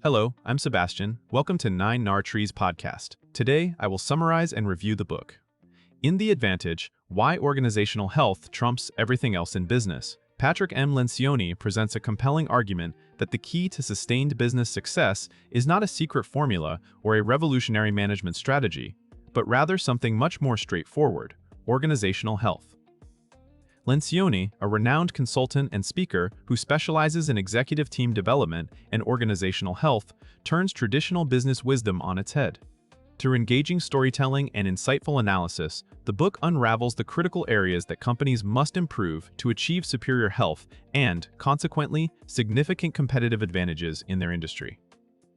Hello, I'm Sebastian. Welcome to 9 Trees podcast. Today, I will summarize and review the book. In The Advantage, Why Organizational Health Trumps Everything Else in Business, Patrick M. Lencioni presents a compelling argument that the key to sustained business success is not a secret formula or a revolutionary management strategy, but rather something much more straightforward: organizational health. Lencioni, a renowned consultant and speaker who specializes in executive team development and organizational health, turns traditional business wisdom on its head. Through engaging storytelling and insightful analysis, the book unravels the critical areas that companies must improve to achieve superior health and, consequently, significant competitive advantages in their industry.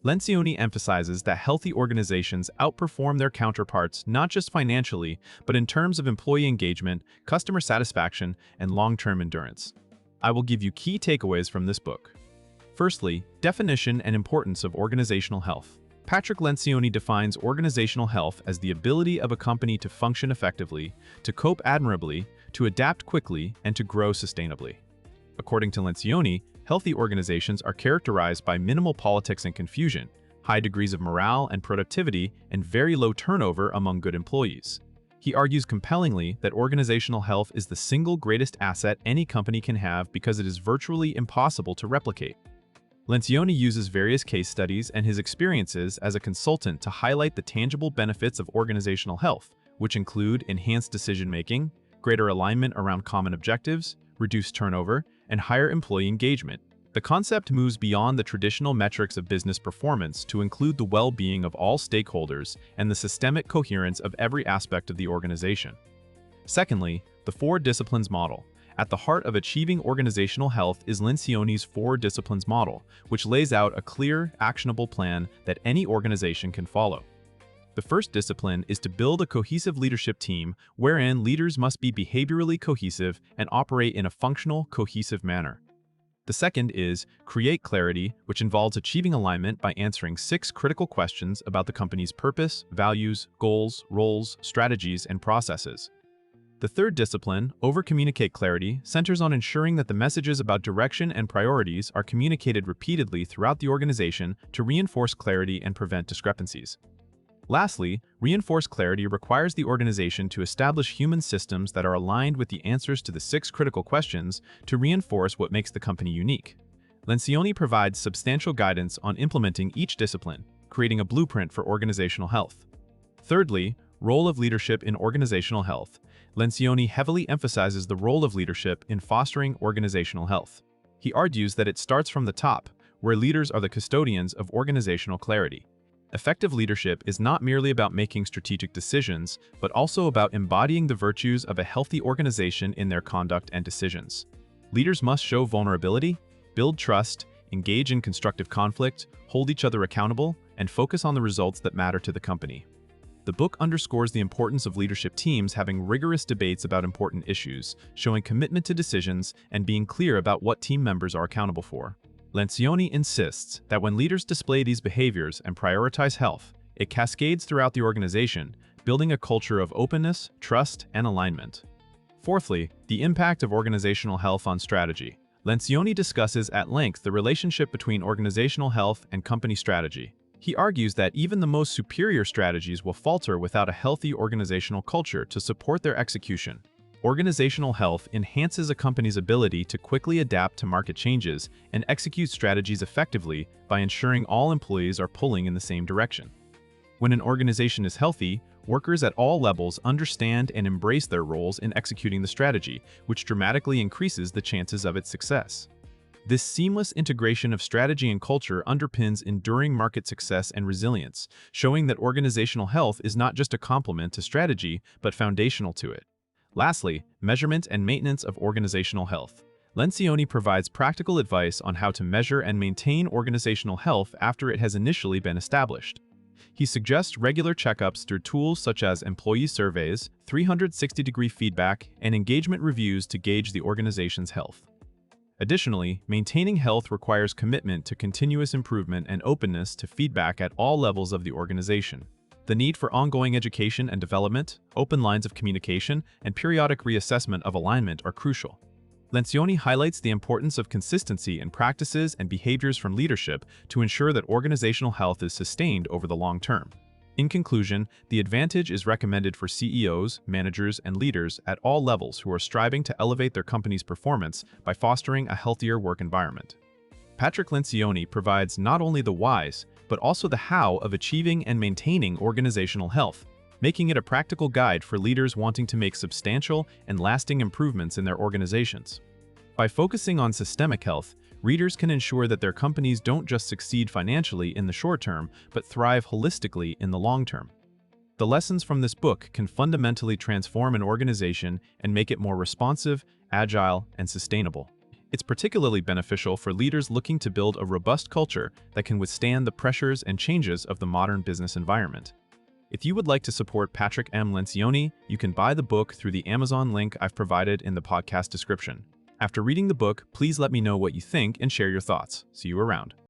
Lencioni emphasizes that healthy organizations outperform their counterparts not just financially, but in terms of employee engagement, customer satisfaction, and long-term endurance. I will give you key takeaways from this book. Firstly, definition and importance of organizational health. Patrick Lencioni defines organizational health as the ability of a company to function effectively, to cope admirably, to adapt quickly, and to grow sustainably. According to Lencioni, healthy organizations are characterized by minimal politics and confusion, high degrees of morale and productivity, and very low turnover among good employees. He argues compellingly that organizational health is the single greatest asset any company can have because it is virtually impossible to replicate. Lencioni uses various case studies and his experiences as a consultant to highlight the tangible benefits of organizational health, which include enhanced decision-making, greater alignment around common objectives, reduced turnover, and higher employee engagement. The concept moves beyond the traditional metrics of business performance to include the well-being of all stakeholders and the systemic coherence of every aspect of the organization. Secondly, the 4 disciplines model. At the heart of achieving organizational health is Lencioni's 4 disciplines model, which lays out a clear, actionable plan that any organization can follow. The first discipline is to build a cohesive leadership team wherein leaders must be behaviorally cohesive and operate in a functional, cohesive manner. The second is create clarity, which involves achieving alignment by answering 6 critical questions about the company's purpose, values, goals, roles, strategies, and processes. The third discipline, over-communicate clarity, centers on ensuring that the messages about direction and priorities are communicated repeatedly throughout the organization to reinforce clarity and prevent discrepancies. Lastly, reinforced clarity requires the organization to establish human systems that are aligned with the answers to the 6 critical questions to reinforce what makes the company unique. Lencioni provides substantial guidance on implementing each discipline, creating a blueprint for organizational health. Thirdly, role of leadership in organizational health. Lencioni heavily emphasizes the role of leadership in fostering organizational health. He argues that it starts from the top, where leaders are the custodians of organizational clarity. Effective leadership is not merely about making strategic decisions, but also about embodying the virtues of a healthy organization in their conduct and decisions. Leaders must show vulnerability, build trust, engage in constructive conflict, hold each other accountable, and focus on the results that matter to the company. The book underscores the importance of leadership teams having rigorous debates about important issues, showing commitment to decisions, and being clear about what team members are accountable for. Lencioni insists that when leaders display these behaviors and prioritize health, it cascades throughout the organization, building a culture of openness, trust, and alignment. Fourthly, the impact of organizational health on strategy. Lencioni discusses at length the relationship between organizational health and company strategy. He argues that even the most superior strategies will falter without a healthy organizational culture to support their execution. Organizational health enhances a company's ability to quickly adapt to market changes and execute strategies effectively by ensuring all employees are pulling in the same direction. When an organization is healthy, workers at all levels understand and embrace their roles in executing the strategy, which dramatically increases the chances of its success. This seamless integration of strategy and culture underpins enduring market success and resilience, showing that organizational health is not just a complement to strategy, but foundational to it. Lastly, measurement and maintenance of organizational health. Lencioni provides practical advice on how to measure and maintain organizational health after it has initially been established. He suggests regular checkups through tools such as employee surveys, 360-degree feedback, and engagement reviews to gauge the organization's health. Additionally, maintaining health requires commitment to continuous improvement and openness to feedback at all levels of the organization. The need for ongoing education and development, open lines of communication, and periodic reassessment of alignment are crucial. Lencioni highlights the importance of consistency in practices and behaviors from leadership to ensure that organizational health is sustained over the long term. In conclusion, the advantage is recommended for CEOs, managers, and leaders at all levels who are striving to elevate their company's performance by fostering a healthier work environment. Patrick Lencioni provides not only the whys, but also the how of achieving and maintaining organizational health, making it a practical guide for leaders wanting to make substantial and lasting improvements in their organizations. By focusing on systemic health, readers can ensure that their companies don't just succeed financially in the short term, but thrive holistically in the long term. The lessons from this book can fundamentally transform an organization and make it more responsive, agile, and sustainable. It's particularly beneficial for leaders looking to build a robust culture that can withstand the pressures and changes of the modern business environment. If you would like to support Patrick M. Lencioni, you can buy the book through the Amazon link I've provided in the podcast description. After reading the book, please let me know what you think and share your thoughts. See you around.